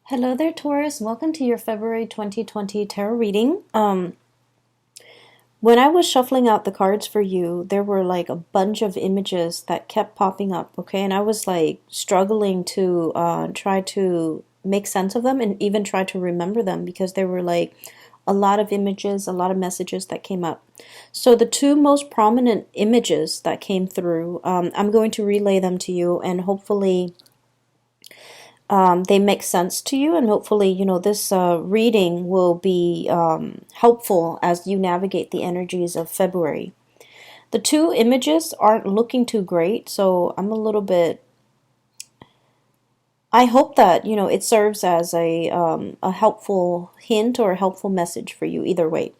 Hello there, Taurus. Welcome to your February 2020 tarot reading. When I was shuffling out the cards for you, there were like a bunch of images that kept popping up, okay? And I was like struggling to try to make sense of them and even try to remember them because there were like a lot of images, a lot of messages that came up. So the two most prominent images that came through, I'm going to relay them to you, and hopefully they make sense to you, and hopefully, this reading will be helpful as you navigate the energies of February. The two images aren't looking too great, so I'm a little bit. I hope that it serves as a helpful hint or a helpful message for you either way.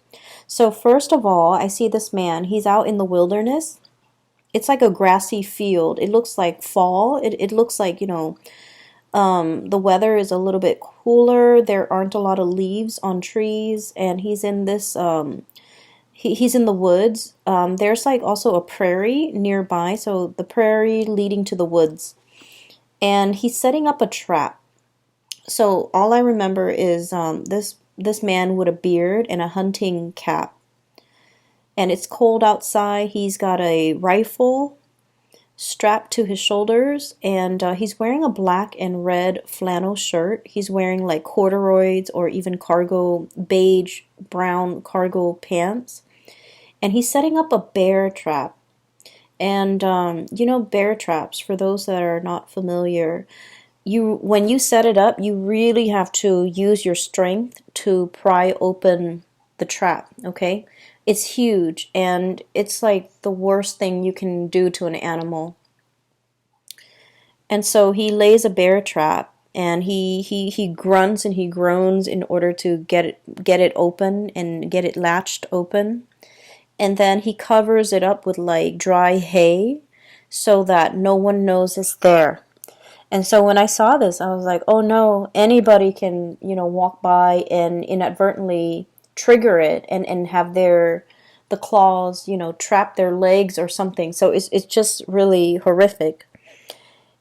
So first of all, I see this man. He's out in the wilderness. It's like a grassy field. It looks like fall. It looks like the weather is a little bit cooler. There aren't a lot of leaves on trees, and he's in this he's in the woods. There's like also a prairie nearby, so the prairie leading to the woods, and he's setting up a trap. So all I remember is this man with a beard and a hunting cap, and it's cold outside. He's got a rifle strapped to his shoulders, and he's wearing a black and red flannel shirt. He's wearing like corduroys or even cargo, beige brown cargo pants, and he's setting up a bear trap. And bear traps, for those that are not familiar, when you set it up, you really have to use your strength to pry open the trap, okay? It's huge, and it's like the worst thing you can do to an animal. And so he lays a bear trap, and he grunts and he groans in order to get it open and get it latched open. And then he covers it up with like dry hay so that no one knows it's there. And so when I saw this, I was like, oh no, anybody can, walk by and inadvertently trigger it and have the claws, trap their legs or something. So it's just really horrific.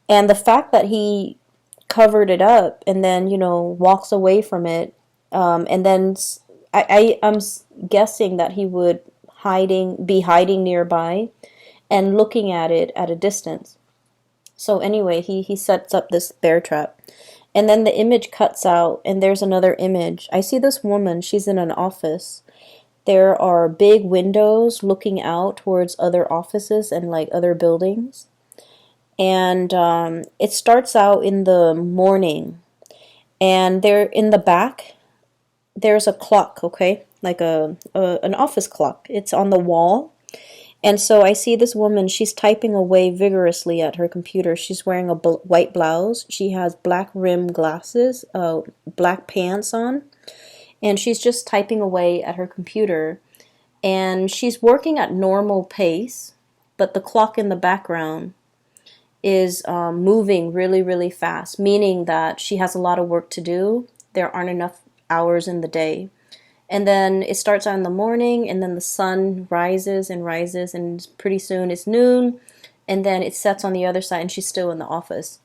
And the fact that he covered it up and then, walks away from it, and then I'm guessing that he would be hiding nearby and looking at it at a distance. So anyway, he sets up this bear trap. And then the image cuts out, and there's another image. I see this woman. She's in an office. There are big windows looking out towards other offices and like other buildings. And it starts out in the morning. And there in the back, there's a clock, okay? Like an office clock. It's on the wall. And so I see this woman, she's typing away vigorously at her computer. She's wearing a white blouse. She has black rim glasses, black pants on. And she's just typing away at her computer. And she's working at normal pace, but the clock in the background is moving really, really fast, meaning that she has a lot of work to do. There aren't enough hours in the day. And then it starts out in the morning, and then the sun rises, and pretty soon it's noon, and then it sets on the other side, and she's still in the office.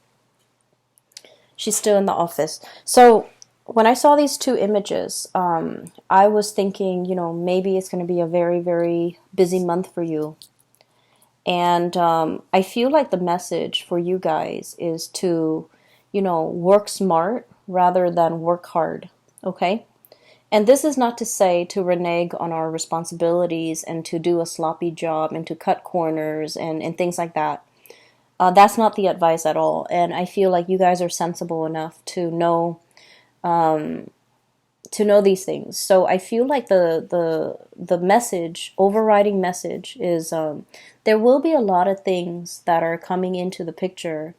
She's still in the office. So when I saw these two images, I was thinking, maybe it's going to be a very, very busy month for you. And I feel like the message for you guys is to, work smart rather than work hard, okay? And this is not to say to renege on our responsibilities and to do a sloppy job and to cut corners and things like that. That's not the advice at all. And I feel like you guys are sensible enough to know these things. So I feel like the message, overriding message, is there will be a lot of things that are coming into the picture,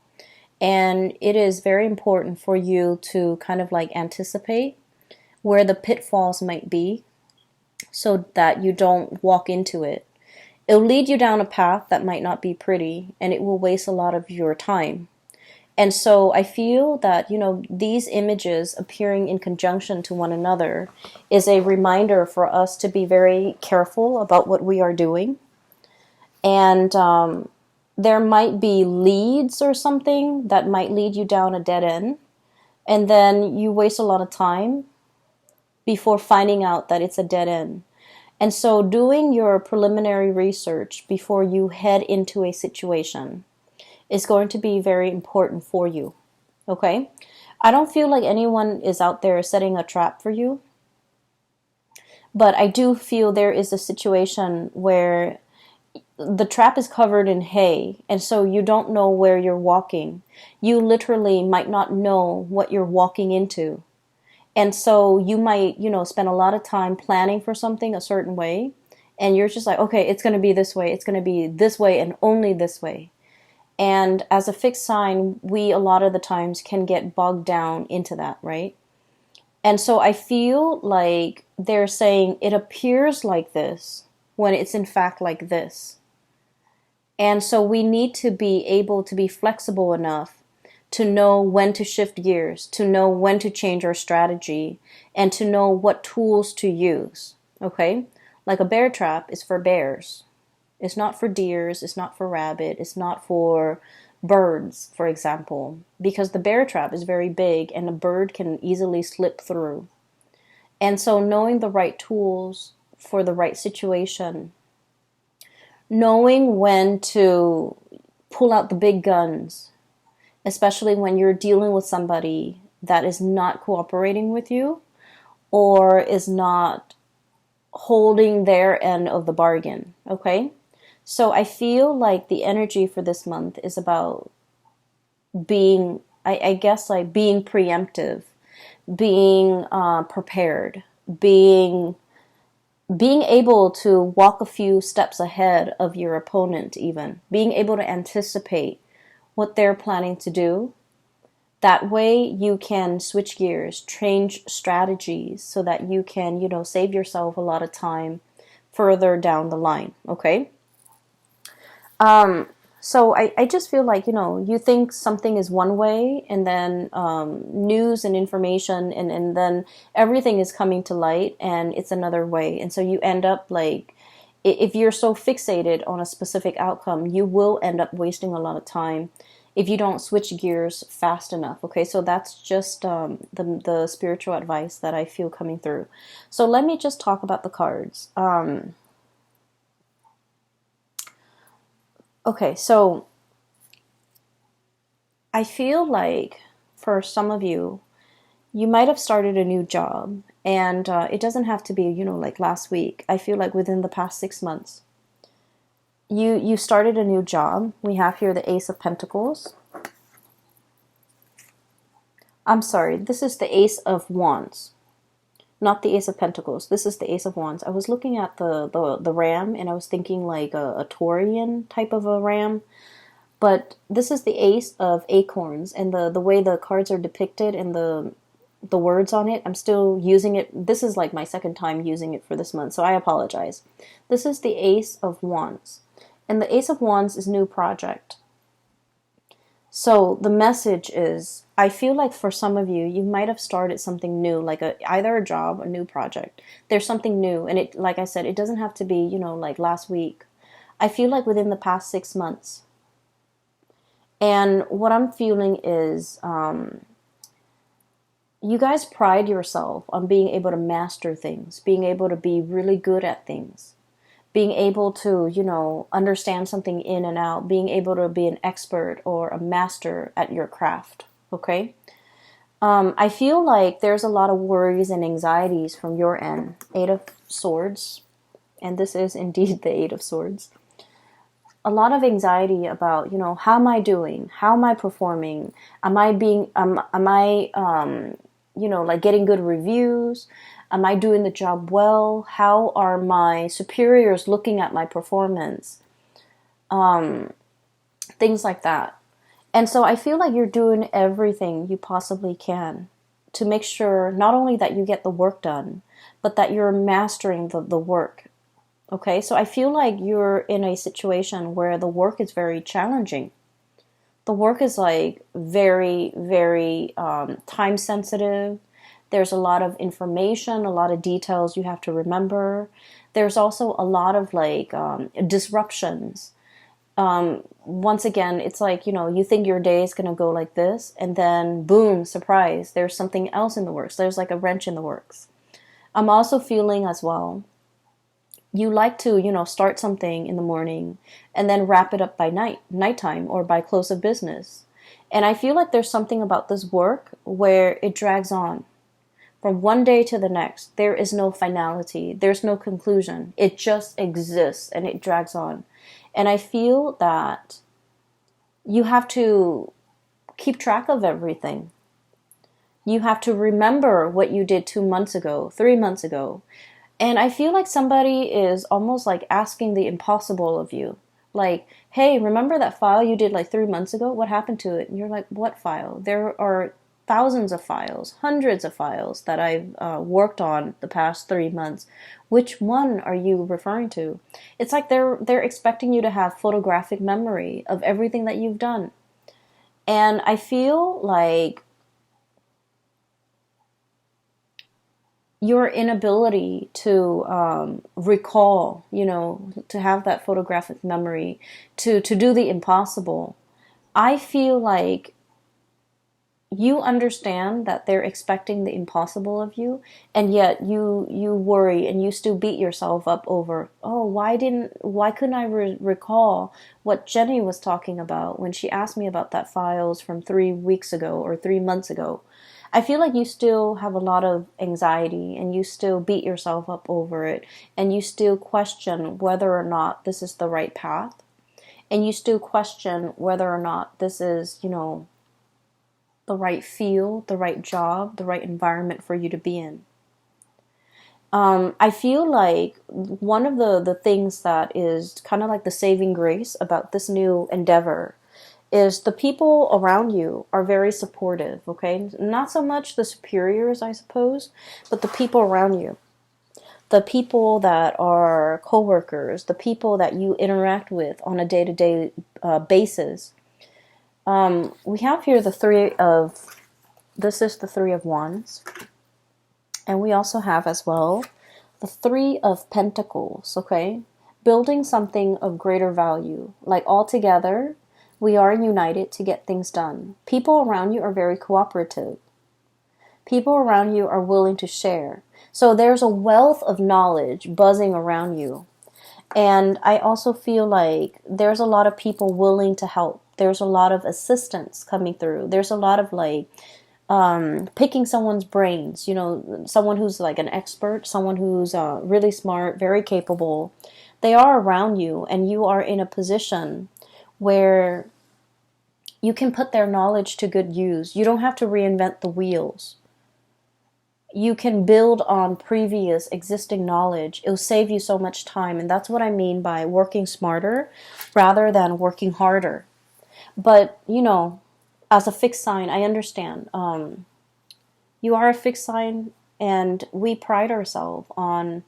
and it is very important for you to kind of like anticipate where the pitfalls might be so that you don't walk into it. It'll lead you down a path that might not be pretty, and it will waste a lot of your time. And so I feel that, these images appearing in conjunction to one another is a reminder for us to be very careful about what we are doing. And there might be leads or something that might lead you down a dead end. And then you waste a lot of time before finding out that it's a dead end. And so doing your preliminary research before you head into a situation is going to be very important for you. Okay? I don't feel like anyone is out there setting a trap for you, but I do feel there is a situation where the trap is covered in hay, and so you don't know where you're walking. You literally might not know what you're walking into. And so you might, spend a lot of time planning for something a certain way, and you're just like, okay, it's going to be this way, it's going to be this way, and only this way. And as a fixed sign, we a lot of the times can get bogged down into that, right? And so I feel like they're saying it appears like this when it's in fact like this. And so we need to be able to be flexible enough to know when to shift gears, to know when to change our strategy, and to know what tools to use. Okay? Like a bear trap is for bears. It's not for deers, it's not for rabbit, it's not for birds, for example, because the bear trap is very big and a bird can easily slip through. And so knowing the right tools for the right situation, knowing when to pull out the big guns, especially when you're dealing with somebody that is not cooperating with you or is not holding their end of the bargain, okay? So I feel like the energy for this month is about being, I guess, like being preemptive, being prepared, being able to walk a few steps ahead of your opponent, even being able to anticipate what they're planning to do. That way you can switch gears, change strategies so that you can, save yourself a lot of time further down the line, okay? So I just feel like, you think something is one way and then news and information and then everything is coming to light and it's another way. And so you end up like, if you're so fixated on a specific outcome, you will end up wasting a lot of time if you don't switch gears fast enough. Okay, so that's just the spiritual advice that I feel coming through. So let me just talk about the cards. Okay, so I feel like for some of you, you might have started a new job, and it doesn't have to be, like last week. I feel like within the past 6 months, you started a new job. We have here the Ace of Pentacles. I'm sorry, this is the Ace of Wands, not the Ace of Pentacles. This is the Ace of Wands. I was looking at the ram, and I was thinking like a Taurian type of a ram. But this is the Ace of Acorns, and the way the cards are depicted and the words on it, I'm still using it. This is like my second time using it for this month, so I apologize. This is the Ace of Wands, and the Ace of Wands is new project. So the message is, I feel like for some of you, you might have started something new, like either a job, a new project. There's something new, and it, like I said, it doesn't have to be, like last week. I feel like within the past 6 months. And what I'm feeling is you guys pride yourself on being able to master things, being able to be really good at things, being able to, understand something in and out, being able to be an expert or a master at your craft, okay? I feel like there's a lot of worries and anxieties from your end. Eight of Swords, and this is indeed the Eight of Swords. A lot of anxiety about, how am I doing? How am I performing? Am I like getting good reviews? Am I doing the job well? How are my superiors looking at my performance? Things like that. And so I feel like you're doing everything you possibly can to make sure not only that you get the work done, but that you're mastering the work. Okay, so I feel like you're in a situation where the work is very challenging. The work is like very, very time sensitive. There's a lot of information, a lot of details you have to remember. There's also a lot of like disruptions. Once again, it's like, you think your day is going to go like this, and then boom, surprise, there's something else in the works. There's like a wrench in the works. I'm also feeling as well, you like to, start something in the morning and then wrap it up by nighttime, or by close of business. And I feel like there's something about this work where it drags on from one day to the next. There is no finality. There's no conclusion. It just exists and it drags on. And I feel that you have to keep track of everything. You have to remember what you did 2 months ago, 3 months ago. And I feel like somebody is almost like asking the impossible of you. Like, hey, remember that file you did like 3 months ago? What happened to it? And you're like, what file? There are thousands of files, hundreds of files that I've worked on the past 3 months. Which one are you referring to? It's like they're expecting you to have photographic memory of everything that you've done. And I feel like your inability to recall, to have that photographic memory, to do the impossible. I feel like you understand that they're expecting the impossible of you, and yet you worry and you still beat yourself up over, oh, why couldn't I recall what Jenny was talking about when she asked me about that files from 3 weeks ago or 3 months ago. I feel like you still have a lot of anxiety, and you still beat yourself up over it, and you still question whether or not this is the right path, and you still question whether or not this is, the right field, the right job, the right environment for you to be in. I feel like one of the things that is kind of like the saving grace about this new endeavor is the people around you are very supportive, okay? Not so much the superiors, I suppose, but the people around you. The people that are coworkers, the people that you interact with on a day-to-day basis. We have here this is the Three of Wands. And we also have as well the Three of Pentacles, okay? Building something of greater value. Like all together, we are united to get things done. People around you are very cooperative. People around you are willing to share. So there's a wealth of knowledge buzzing around you. And I also feel like there's a lot of people willing to help. There's a lot of assistance coming through. There's a lot of like picking someone's brains, someone who's like an expert, someone who's really smart, very capable. They are around you, and you are in a position where you can put their knowledge to good use. You don't have to reinvent the wheels. You can build on previous existing knowledge. It'll save you so much time. And that's what I mean by working smarter rather than working harder. But, as a fixed sign, I understand. You are a fixed sign, and we pride ourselves on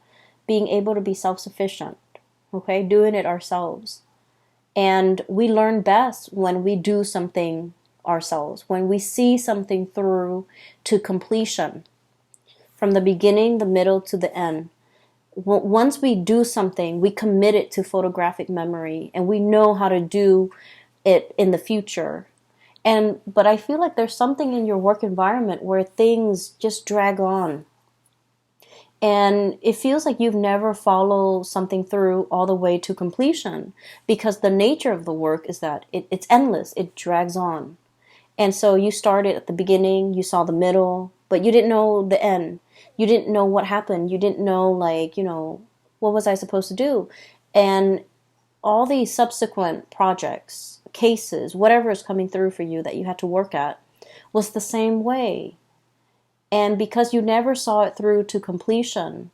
being able to be self-sufficient, okay? Doing it ourselves. And we learn best when we do something ourselves, when we see something through to completion, from the beginning, the middle, to the end. Once we do something, we commit it to photographic memory, and we know how to do it in the future. But I feel like there's something in your work environment where things just drag on. And it feels like you've never followed something through all the way to completion, because the nature of the work is that it's endless. It drags on. And so you started at the beginning, you saw the middle, but you didn't know the end. You didn't know what happened. You didn't know, what was I supposed to do? And all these subsequent projects, cases, whatever is coming through for you that you had to work at, was the same way. And because you never saw it through to completion,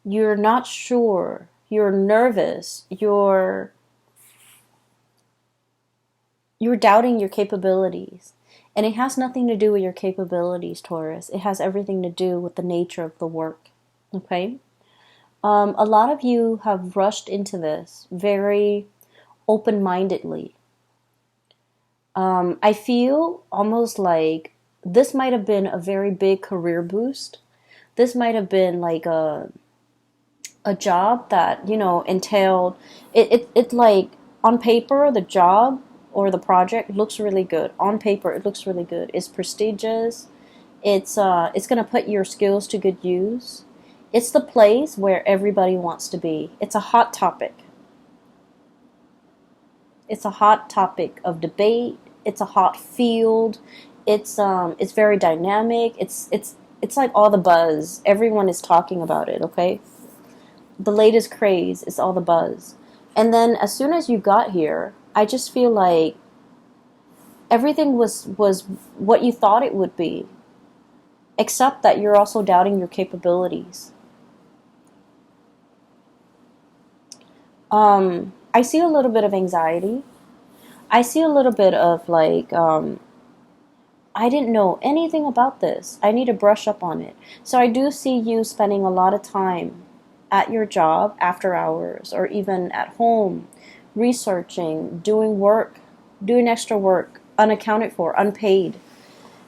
you're not sure, you're nervous, you're doubting your capabilities. And it has nothing to do with your capabilities, Taurus. It has everything to do with the nature of the work, okay? A lot of you have rushed into this very open-mindedly. I feel almost like this might have been a very big career boost. This might have been like a job that, entailed, it like On paper, the job or the project looks really good. On paper, it looks really good. It's prestigious. It's gonna put your skills to good use. It's the place where everybody wants to be. It's a hot topic. It's a hot topic of debate. It's a hot field. It's very dynamic. It's like all the buzz. Everyone is talking about it, okay? The latest craze is all the buzz. And then as soon as you got here, I just feel like everything was what you thought it would be, except that you're also doubting your capabilities. I see a little bit of anxiety. I see a little bit of like, I didn't know anything about this. I need to brush up on it. So I do see you spending a lot of time at your job after hours or even at home researching, doing work, doing extra work, unaccounted for, unpaid.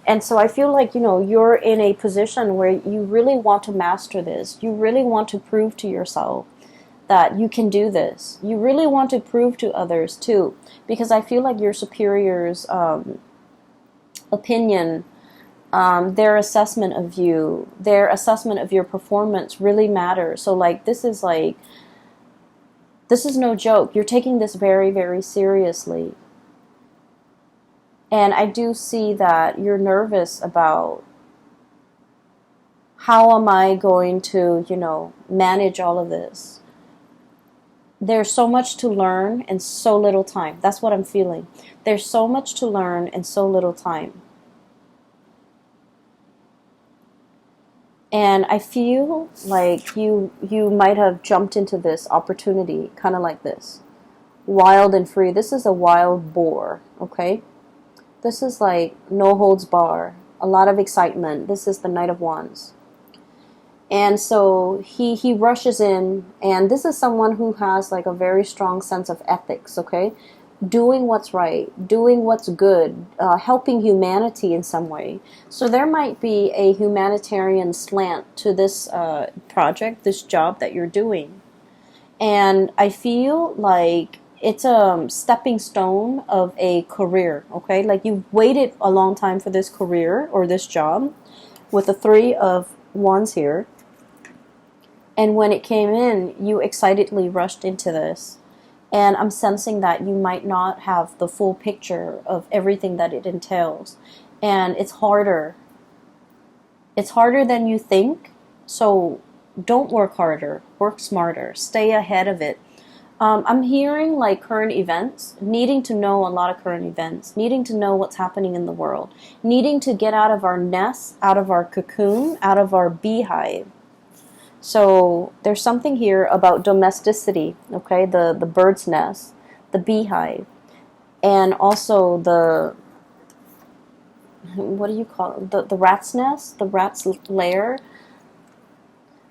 And so I feel like, you're in a position where you really want to master this. You really want to prove to yourself that you can do this. You really want to prove to others too, because I feel like your superiors' opinion, their assessment of you, their assessment of your performance really matters. So this is no joke. You're taking this very, very seriously. And I do see that you're nervous about how am I going to, manage all of this. There's so much to learn and so little time. That's what I'm feeling. There's so much to learn and so little time. And I feel like you might have jumped into this opportunity kind of like this. Wild and free. This is a wild boar, okay? This is like no holds bar. A lot of excitement. This is the Knight of Wands. And so he rushes in, and this is someone who has like a very strong sense of ethics, okay? Doing what's right, doing what's good, helping humanity in some way. So there might be a humanitarian slant to this project, this job that you're doing. And I feel like it's a stepping stone of a career, okay? Like you've waited a long time for this career or this job with the Three of Wands here. And when it came in, you excitedly rushed into this. And I'm sensing that you might not have the full picture of everything that it entails. And it's harder. It's harder than you think. So don't work harder. Work smarter. Stay ahead of it. I'm hearing like current events, needing to know a lot of current events, needing to know what's happening in the world, needing to get out of our nest, out of our cocoon, out of our beehive. So there's something here about domesticity, okay? The bird's nest, the beehive, and also what do you call it? The rat's nest, the rat's lair.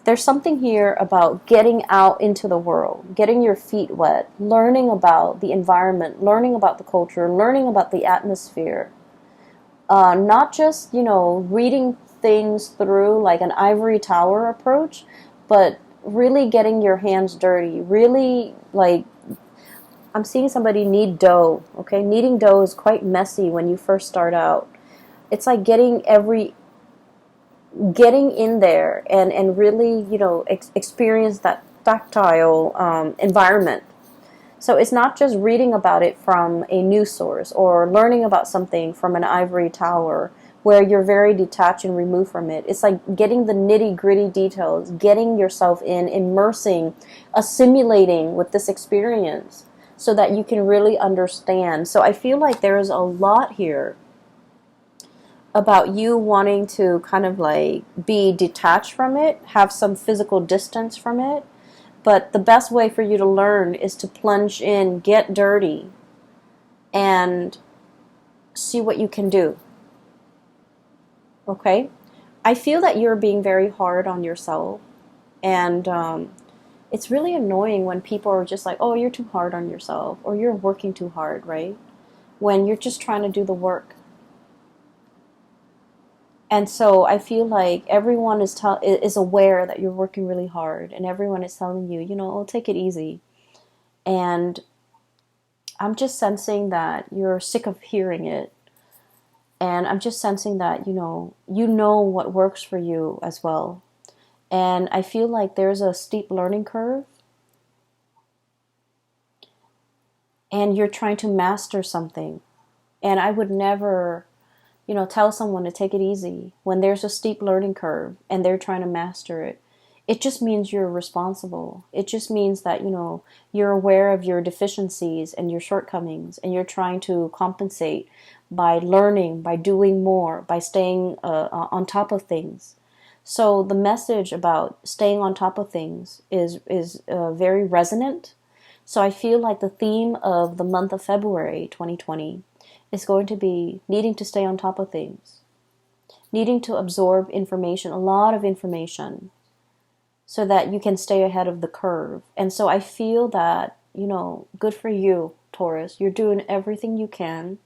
There's something here about getting out into the world, getting your feet wet, learning about the environment, learning about the culture, learning about the atmosphere. Not just, reading things through like an ivory tower approach, but really getting your hands dirty, really like, I'm seeing somebody knead dough, okay? Kneading dough is quite messy when you first start out. It's like getting in there and really, experience that tactile environment. So it's not just reading about it from a news source or learning about something from an ivory tower where you're very detached and removed from it. It's like getting the nitty-gritty details, getting yourself in, immersing, assimilating with this experience so that you can really understand. So I feel like there is a lot here about you wanting to kind of like be detached from it, have some physical distance from it. But the best way for you to learn is to plunge in, get dirty, and see what you can do. Okay? I feel that you're being very hard on yourself. And it's really annoying when people are just like, oh, you're too hard on yourself, or you're working too hard, right? When you're just trying to do the work. And so I feel like everyone is aware that you're working really hard, and everyone is telling you, oh, take it easy. And I'm just sensing that you're sick of hearing it. And I'm just sensing that, you know what works for you as well. And I feel like there's a steep learning curve and you're trying to master something. And I would never, tell someone to take it easy when there's a steep learning curve and they're trying to master it. It just means you're responsible. It just means that, you're aware of your deficiencies and your shortcomings, and you're trying to compensate by learning, by doing more, by staying on top of things. So the message about staying on top of things is very resonant. So I feel like the theme of the month of February 2020 is going to be needing to stay on top of things, needing to absorb information, a lot of information, so that you can stay ahead of the curve. And so I feel that, good for you, Taurus. You're doing everything you can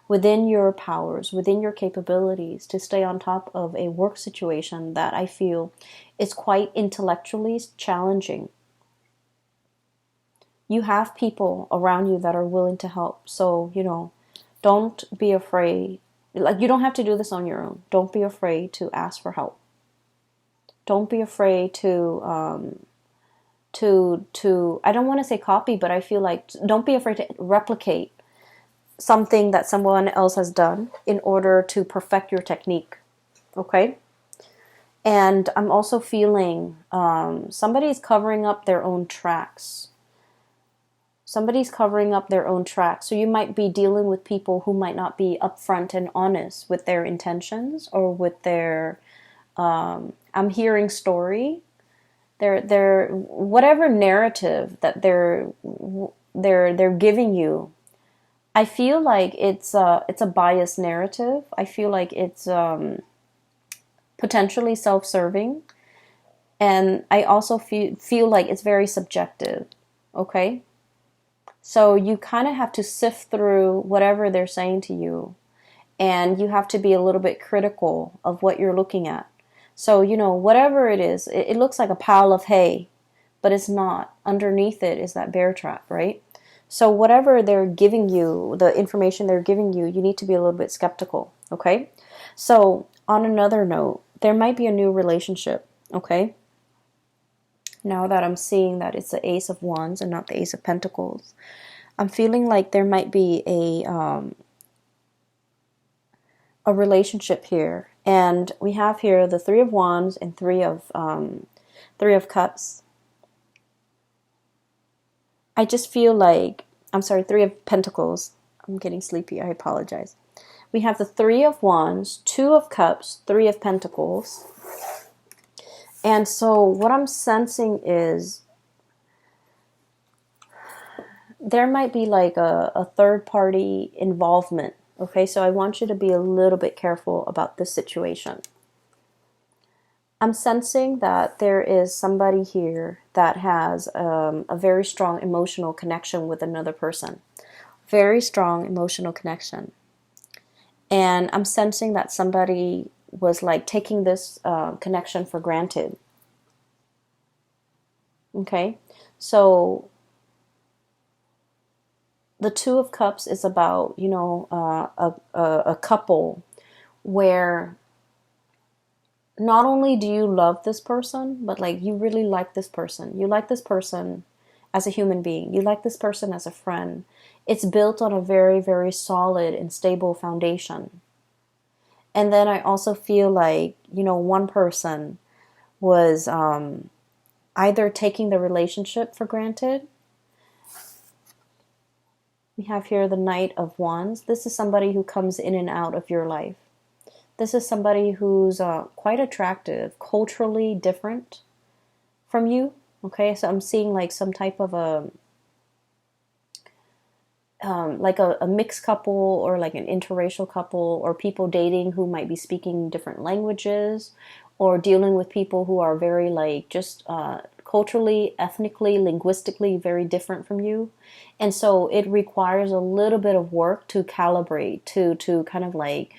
within your powers, within your capabilities, to stay on top of a work situation that I feel is quite intellectually challenging. You have people around you that are willing to help. So, don't be afraid. Like, you don't have to do this on your own. Don't be afraid to ask for help. Don't be afraid to I don't want to say copy, but I feel like don't be afraid to replicate something that someone else has done in order to perfect your technique. Okay? And I'm also feeling somebody's covering up their own tracks. Somebody's covering up their own tracks. So you might be dealing with people who might not be upfront and honest with their intentions or with their I'm hearing story. They're whatever narrative that they're giving you. I feel like it's a biased narrative. I feel like it's potentially self-serving, and I also feel like it's very subjective. Okay, so you kind of have to sift through whatever they're saying to you, and you have to be a little bit critical of what you're looking at. So, whatever it is, it looks like a pile of hay, but it's not. Underneath it is that bear trap, right? So whatever they're giving you, the information they're giving you, you need to be a little bit skeptical, okay? So on another note, there might be a new relationship, okay? Now that I'm seeing that it's the Ace of Wands and not the Ace of Pentacles, I'm feeling like there might be a relationship here. And we have here the Three of Wands and Three of Cups. I just feel like, I'm sorry, Three of Pentacles. I'm getting sleepy. I apologize. We have the Three of Wands, Two of Cups, Three of Pentacles. And so what I'm sensing is there might be like a third party involvement. Okay, so I want you to be a little bit careful about this situation. I'm sensing that there is somebody here that has a very strong emotional connection with another person. Very strong emotional connection. And I'm sensing that somebody was like taking this connection for granted. Okay, so the Two of Cups is about, a couple where not only do you love this person, but like you really like this person. You like this person as a human being. You like this person as a friend. It's built on a very, very solid and stable foundation. And then I also feel like, one person was either taking the relationship for granted. We have here the Knight of Wands. This is somebody who comes in and out of your life. This is somebody who's quite attractive, culturally different from you. Okay, so I'm seeing like some type of a mixed couple, or like an interracial couple, or people dating who might be speaking different languages, or dealing with people who are very like just culturally, ethnically, linguistically very different from you. And so it requires a little bit of work to calibrate, to kind of like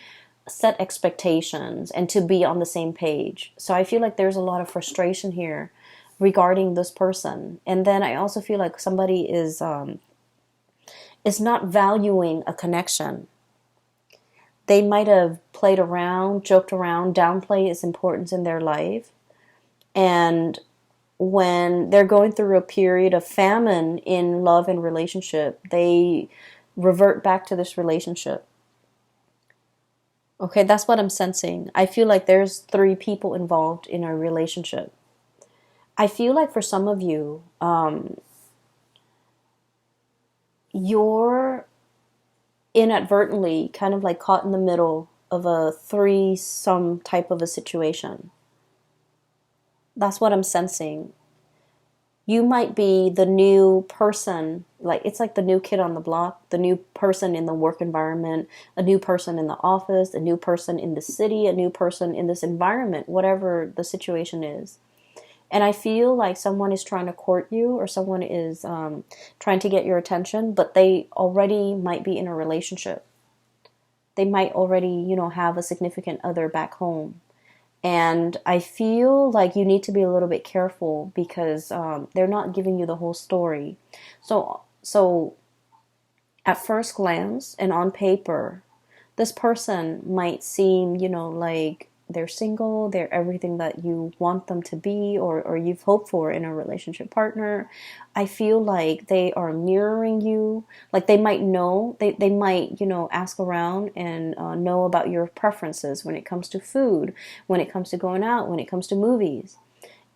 set expectations and to be on the same page. So I feel like there's a lot of frustration here regarding this person. And then I also feel like somebody is is not valuing a connection. They might have played around, joked around, downplay its importance in their life. And when they're going through a period of famine in love and relationship, they revert back to this relationship. Okay, that's what I'm sensing. I feel like there's 3 people involved in a relationship. I feel like for some of you, you're inadvertently kind of like caught in the middle of a threesome type of a situation. That's what I'm sensing. You might be the new person, like it's like the new kid on the block, the new person in the work environment, a new person in the office, a new person in the city, a new person in this environment, whatever the situation is. And I feel like someone is trying to court you, or someone is trying to get your attention, but they already might be in a relationship. They might already, have a significant other back home. And I feel like you need to be a little bit careful because they're not giving you the whole story. So at first glance and on paper, this person might seem, like they're single, they're everything that you want them to be, or you've hoped for in a relationship partner. I feel like they are mirroring you. Like they might know, they might, ask around and know about your preferences when it comes to food, when it comes to going out, when it comes to movies.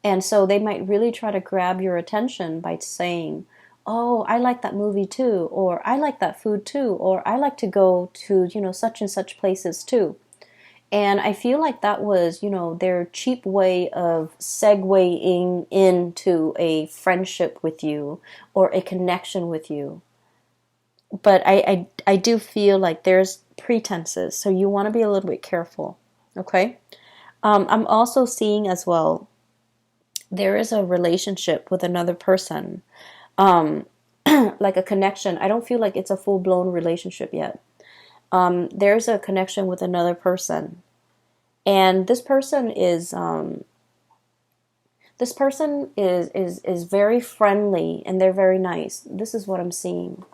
And so they might really try to grab your attention by saying, oh, I like that movie too, or I like that food too, or I like to go to, such and such places too. And I feel like that was, their cheap way of segueing into a friendship with you or a connection with you. But I do feel like there's pretenses, so you want to be a little bit careful, okay? I'm also seeing as well, there is a relationship with another person, like a connection. I don't feel like it's a full-blown relationship yet. There's a connection with another person. And this person is very friendly, and they're very nice. This is what I'm seeing.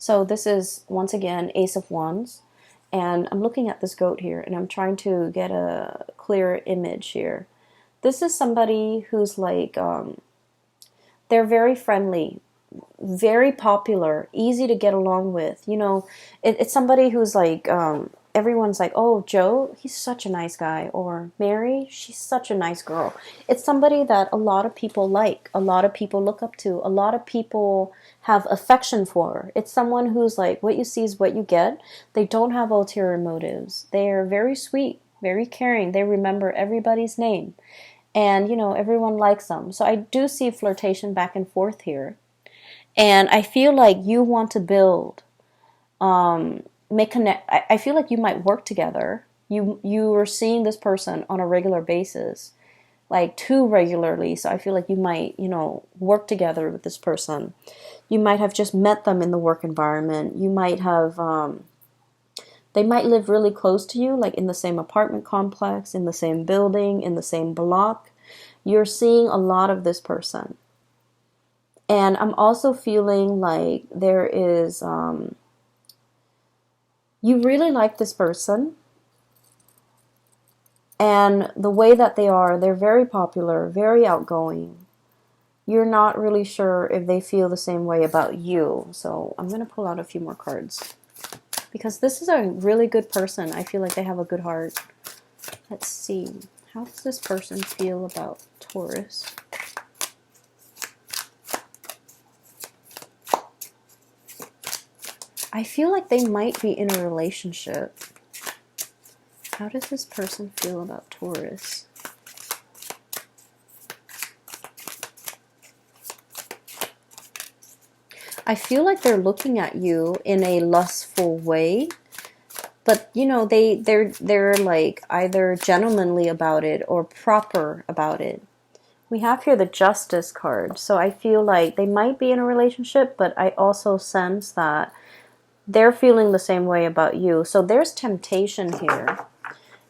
So this is once again Ace of Wands, and I'm looking at this goat here, and I'm trying to get a clear image here. This is somebody who's like they're very friendly, very popular, easy to get along with. It's somebody who's like everyone's like, oh, Joe, he's such a nice guy, or Mary, she's such a nice girl. It's somebody that a lot of people like, a lot of people look up to, a lot of people have affection for. It's someone who's like, what you see is what you get. They don't have ulterior motives. They're very sweet, very caring. They remember everybody's name, and everyone likes them. So I do see flirtation back and forth here. And I feel like you want to build, make connect. I feel like you might work together. You are seeing this person on a regular basis, like too regularly. So I feel like you might, work together with this person. You might have just met them in the work environment. You might have, they might live really close to you, like in the same apartment complex, in the same building, in the same block. You're seeing a lot of this person. And I'm also feeling like there is, you really like this person. And the way that they're very popular, very outgoing. You're not really sure if they feel the same way about you. So I'm going to pull out a few more cards, because this is a really good person. I feel like they have a good heart. Let's see. How does this person feel about Taurus? I feel like they might be in a relationship. How does this person feel about Taurus? I feel like they're looking at you in a lustful way, but they're like either gentlemanly about it or proper about it. We have here the Justice card, so I feel like they might be in a relationship, but I also sense that they're feeling the same way about you. So there's temptation here.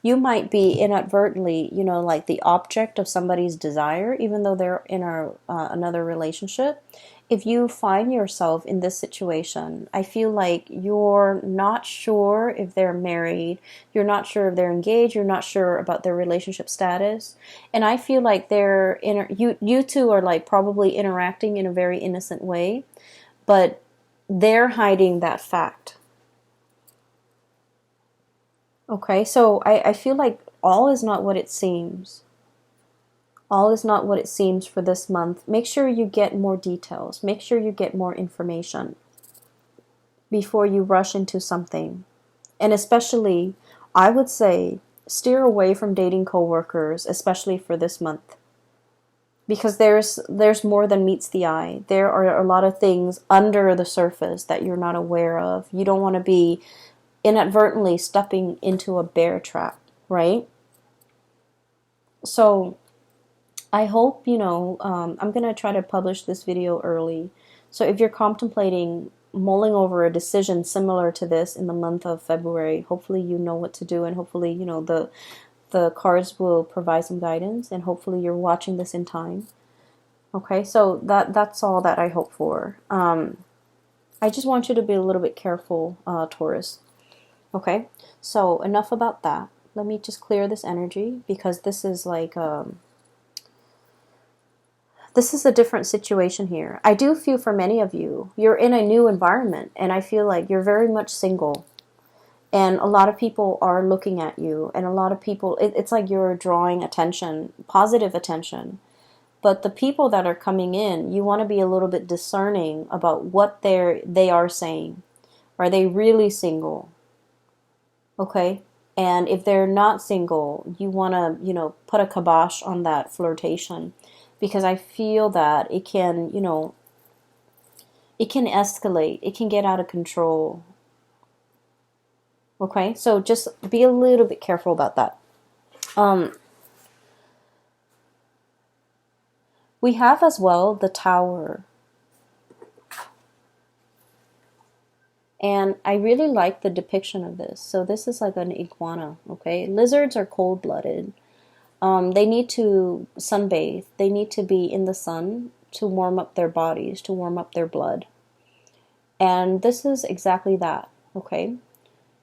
You might be inadvertently, like the object of somebody's desire, even though they're in another relationship. if you find yourself in this situation, I feel like you're not sure if they're married, you're not sure if they're engaged, you're not sure about their relationship status. And I feel like you two are like probably interacting in a very innocent way, but they're hiding that fact. Okay, so I feel like all is not what it seems. All is not what it seems for this month. Make sure you get more details. Make sure you get more information before you rush into something. And especially, I would say, steer away from dating coworkers, especially for this month. Because there's more than meets the eye. There are a lot of things under the surface that you're not aware of. You don't want to be inadvertently stepping into a bear trap, right? So I hope, I'm going to try to publish this video early. So if you're contemplating mulling over a decision similar to this in the month of February, hopefully you know what to do, and hopefully, the cards will provide some guidance, and hopefully you're watching this in time. Okay, so that's all that I hope for. I just want you to be a little bit careful, Taurus. Okay, so enough about that. Let me just clear this energy, because this is like... this is a different situation here. I do feel for many of you, you're in a new environment, and I feel like you're very much single. And a lot of people are looking at you, and a lot of people, it's like you're drawing attention, positive attention. But the people that are coming in, you want to be a little bit discerning about what they are saying. Are they really single? Okay? And if they're not single, you want to, put a kibosh on that flirtation. Because I feel that it can, it can escalate. It can get out of control. Okay? So just be a little bit careful about that. We have as well the Tower. And I really like the depiction of this. So this is like an iguana, okay? Lizards are cold-blooded. They need to sunbathe. They need to be in the sun to warm up their bodies, to warm up their blood. And this is exactly that, okay?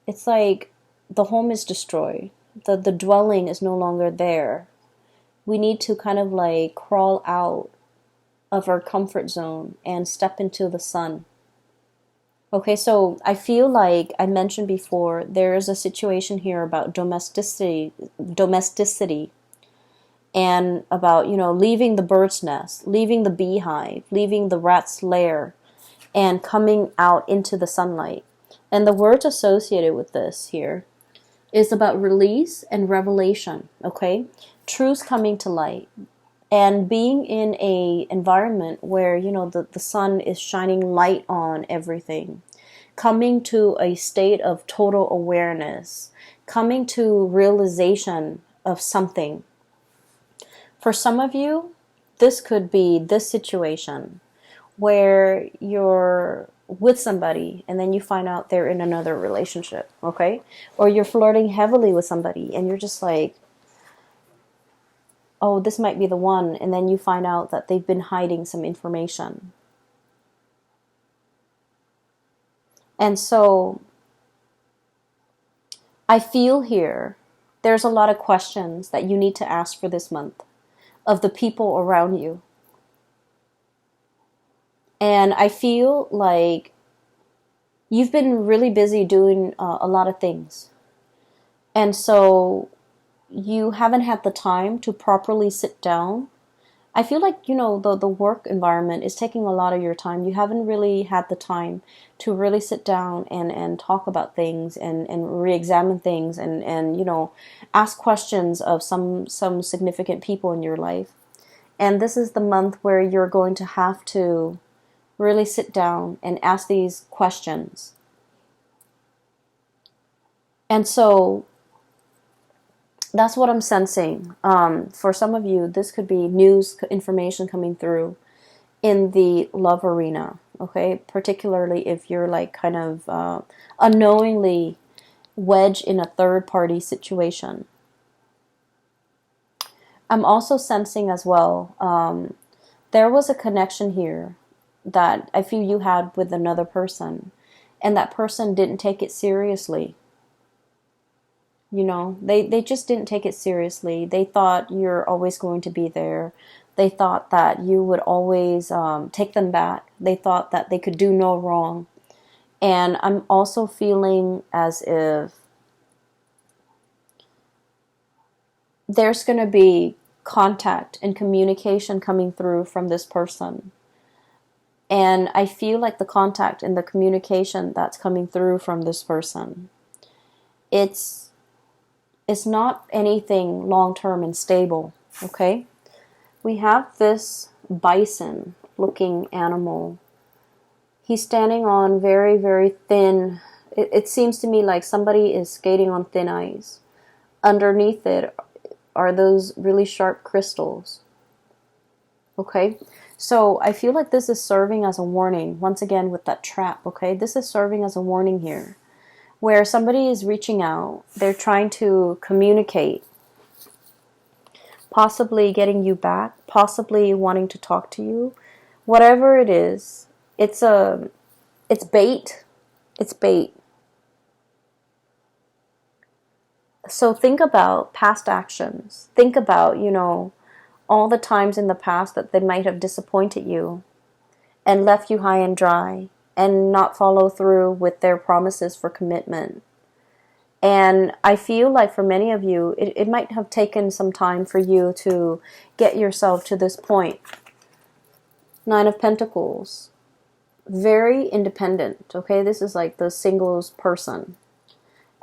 It's like the home is destroyed. The dwelling is no longer there. We need to kind of like crawl out of our comfort zone and step into the sun. Okay, so I feel like I mentioned before, there is a situation here about domesticity, and about, leaving the bird's nest, leaving the beehive, leaving the rat's lair, and coming out into the sunlight. And the words associated with this here is about release and revelation, okay? Truths coming to light. And being in a environment where, the sun is shining light on everything. Coming to a state of total awareness. Coming to realization of something. For some of you, this could be this situation where you're with somebody and then you find out they're in another relationship, okay? Or you're flirting heavily with somebody and you're just like, oh, this might be the one, and then you find out that they've been hiding some information. And so I feel here there's a lot of questions that you need to ask for this month of the people around you. And I feel like you've been really busy doing a lot of things. And so you haven't had the time to properly sit down. I feel like, the work environment is taking a lot of your time. You haven't really had the time to really sit down and talk about things and re-examine things and ask questions of some significant people in your life. And this is the month where you're going to have to really sit down and ask these questions. And so that's what I'm sensing. For some of you, this could be news information coming through in the love arena, okay? Particularly if you're like kind of unknowingly wedged in a third-party situation. I'm also sensing as well, there was a connection here that I feel you had with another person, and that person didn't take it seriously. You know, they just didn't take it seriously. They thought you're always going to be there. They thought that you would always take them back. They thought that they could do no wrong. And I'm also feeling as if there's going to be contact and communication coming through from this person. And I feel like the contact and the communication that's coming through from this person, it's not anything long-term and stable, okay? We have this bison looking animal. He's standing on very, very thin. It seems to me like somebody is skating on thin ice. Underneath it are those really sharp crystals. Okay? So I feel like this is serving as a warning. Once again with that trap, okay? This is serving as a warning here. Where somebody is reaching out. They're trying to communicate. Possibly getting you back. Possibly wanting to talk to you. Whatever it is. It's bait. It's bait. So think about past actions. Think about, you know, all the times in the past that they might have disappointed you and left you high and dry and not follow through with their promises for commitment. And I feel like for many of you, it might have taken some time for you to get yourself to this point. Nine of Pentacles. Very independent, okay? This is like the singles person.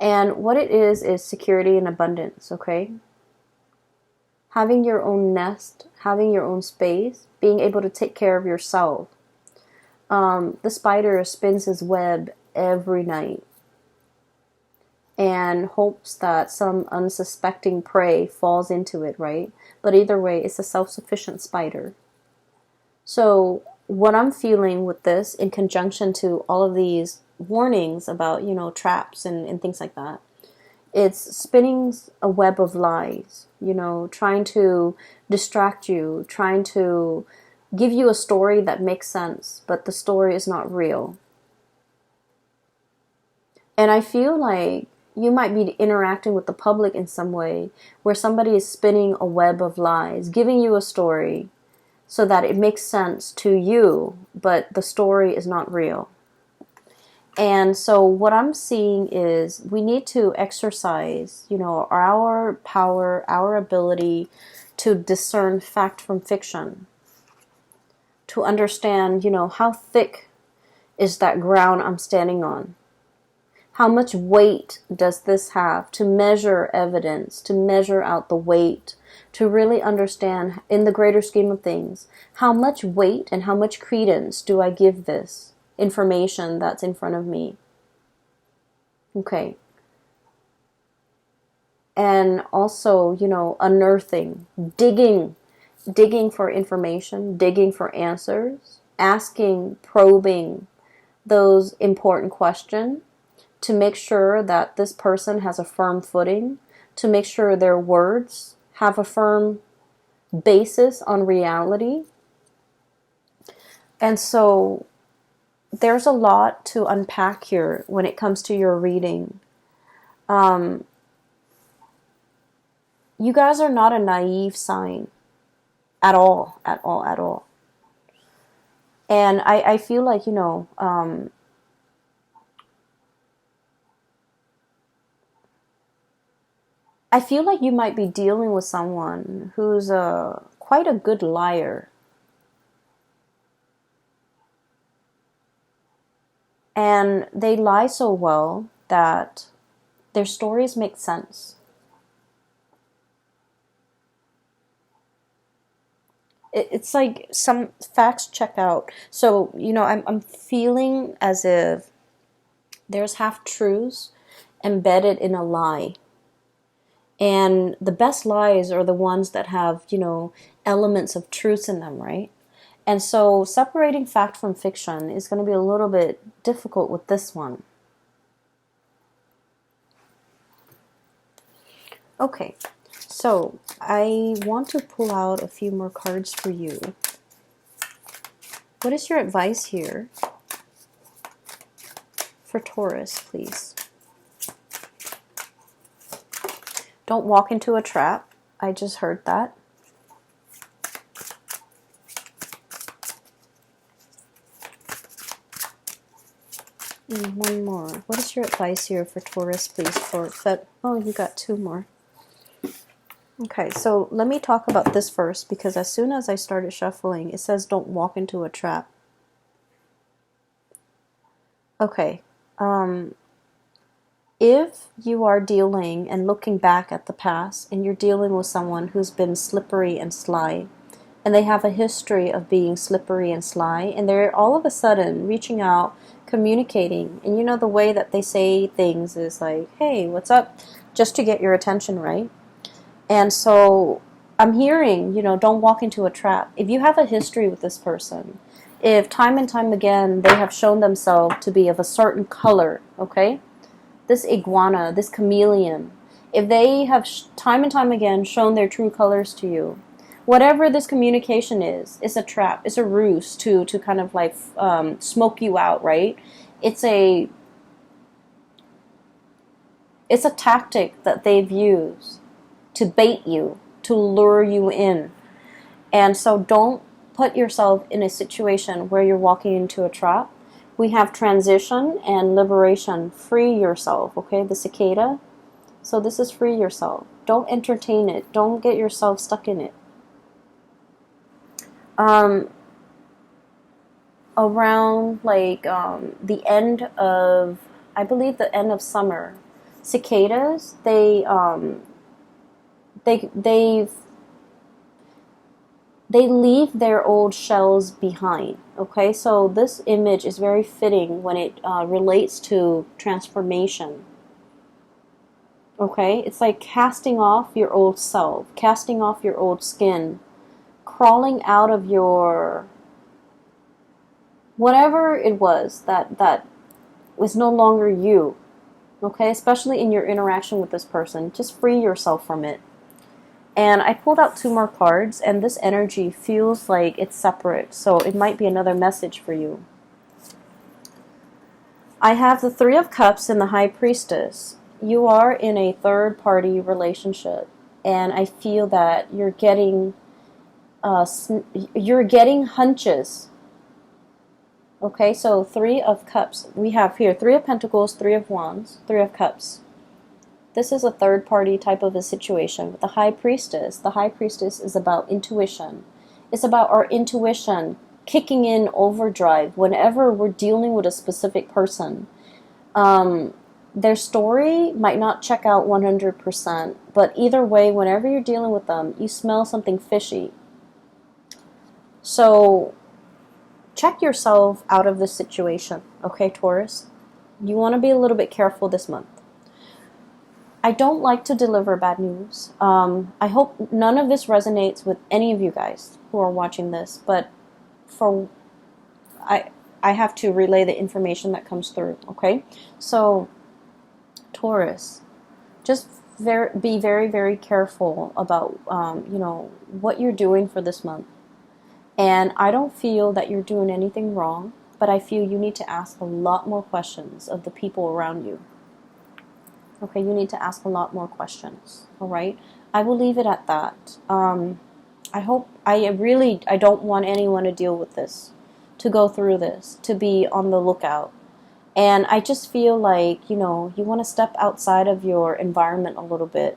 And what it is security and abundance, okay? Having your own nest, having your own space, being able to take care of yourself. The spider spins his web every night and hopes that some unsuspecting prey falls into it, right? But either way, it's a self-sufficient spider. So what I'm feeling with this in conjunction to all of these warnings about, you know, traps and things like that, it's spinning a web of lies, you know, trying to distract you, trying to give you a story that makes sense, but the story is not real. And I feel like you might be interacting with the public in some way where somebody is spinning a web of lies, giving you a story so that it makes sense to you, but the story is not real. And so what I'm seeing is we need to exercise, you know, our power, our ability to discern fact from fiction. To understand, you know, how thick is that ground I'm standing on? How much weight does this have to measure evidence, to measure out the weight, to really understand in the greater scheme of things, how much weight and how much credence do I give this information that's in front of me? Okay. And also, you know, unearthing, digging for information, digging for answers, asking, probing those important questions to make sure that this person has a firm footing, to make sure their words have a firm basis on reality. And so there's a lot to unpack here when it comes to your reading. You guys are not a naive sign at all. And I feel like, you know, I feel like you might be dealing with someone who's quite a good liar. And they lie so well that their stories make sense. It's like some facts check out. So, you know, I'm feeling as if there's half-truths embedded in a lie. And the best lies are the ones that have, you know, elements of truth in them, right? And so separating fact from fiction is going to be a little bit difficult with this one. Okay, so I want to pull out a few more cards for you. What is your advice here for Taurus, please? Don't walk into a trap. I just heard that. And one more. What is your advice here for Taurus, please? For that. Oh, you got two more. Okay, so let me talk about this first, because as soon as I started shuffling, it says don't walk into a trap. Okay, if you are dealing and looking back at the past, and you're dealing with someone who's been slippery and sly, and they have a history of being slippery and sly, and they're all of a sudden reaching out, communicating, and you know the way that they say things is like, hey, what's up? Just to get your attention, right? And so I'm hearing, you know, don't walk into a trap. If you have a history with this person, if time and time again they have shown themselves to be of a certain color, okay? This iguana, this chameleon, if they have time and time again shown their true colors to you, whatever this communication is, it's a trap, it's a ruse to kind of like smoke you out, right? It's a tactic that they've used to bait you, to lure you in. And so don't put yourself in a situation where you're walking into a trap. We have transition and liberation. Free yourself, okay? The cicada. So this is free yourself. Don't entertain it. Don't get yourself stuck in it. Around like the end of, I believe the end of summer, cicadas, they leave their old shells behind, okay? So this image is very fitting when it relates to transformation, okay? It's like casting off your old self, casting off your old skin, crawling out of your, whatever it was that was no longer you, okay? Especially in your interaction with this person. Just free yourself from it. And I pulled out two more cards, and this energy feels like it's separate, so it might be another message for you. I have the Three of Cups and the High Priestess. You are in a third-party relationship, and I feel that you're getting hunches. Okay, so Three of Cups. We have here Three of Pentacles, Three of Wands, Three of Cups. This is a third-party type of a situation. With the High Priestess is about intuition. It's about our intuition kicking in overdrive whenever we're dealing with a specific person. Their story might not check out 100%, but either way, whenever you're dealing with them, you smell something fishy. So check yourself out of this situation, okay, Taurus? You want to be a little bit careful this month. I don't like to deliver bad news. I hope none of this resonates with any of you guys who are watching this, but I have to relay the information that comes through, okay? So, Taurus, just be very, very careful about, what you're doing for this month. And I don't feel that you're doing anything wrong, but I feel you need to ask a lot more questions of the people around you. Okay, you need to ask a lot more questions, all right? I will leave it at that. I don't want anyone to deal with this, to go through this, to be on the lookout. And I just feel like, you want to step outside of your environment a little bit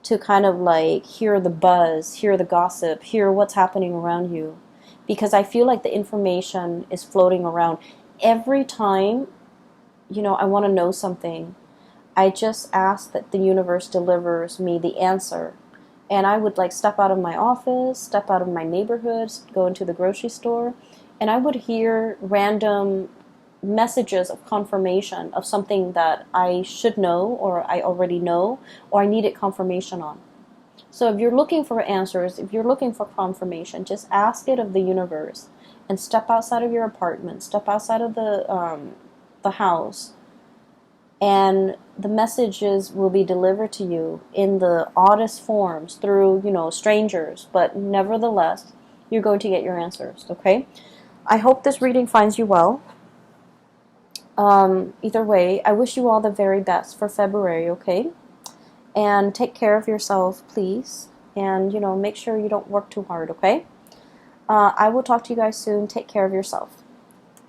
to kind of like hear the buzz, hear the gossip, hear what's happening around you. Because I feel like the information is floating around. Every time, I want to know something, I just ask that the universe delivers me the answer. And I would like step out of my office, step out of my neighborhood, go into the grocery store, and I would hear random messages of confirmation of something that I should know, or I already know, or I needed confirmation on. So if you're looking for answers, if you're looking for confirmation, just ask it of the universe and step outside of your apartment, step outside of the house, and the messages will be delivered to you in the oddest forms through, strangers, but nevertheless, you're going to get your answers, okay? I hope this reading finds you well. Either way, I wish you all the very best for February, okay? And take care of yourself, please. And, make sure you don't work too hard, okay? I will talk to you guys soon. Take care of yourself.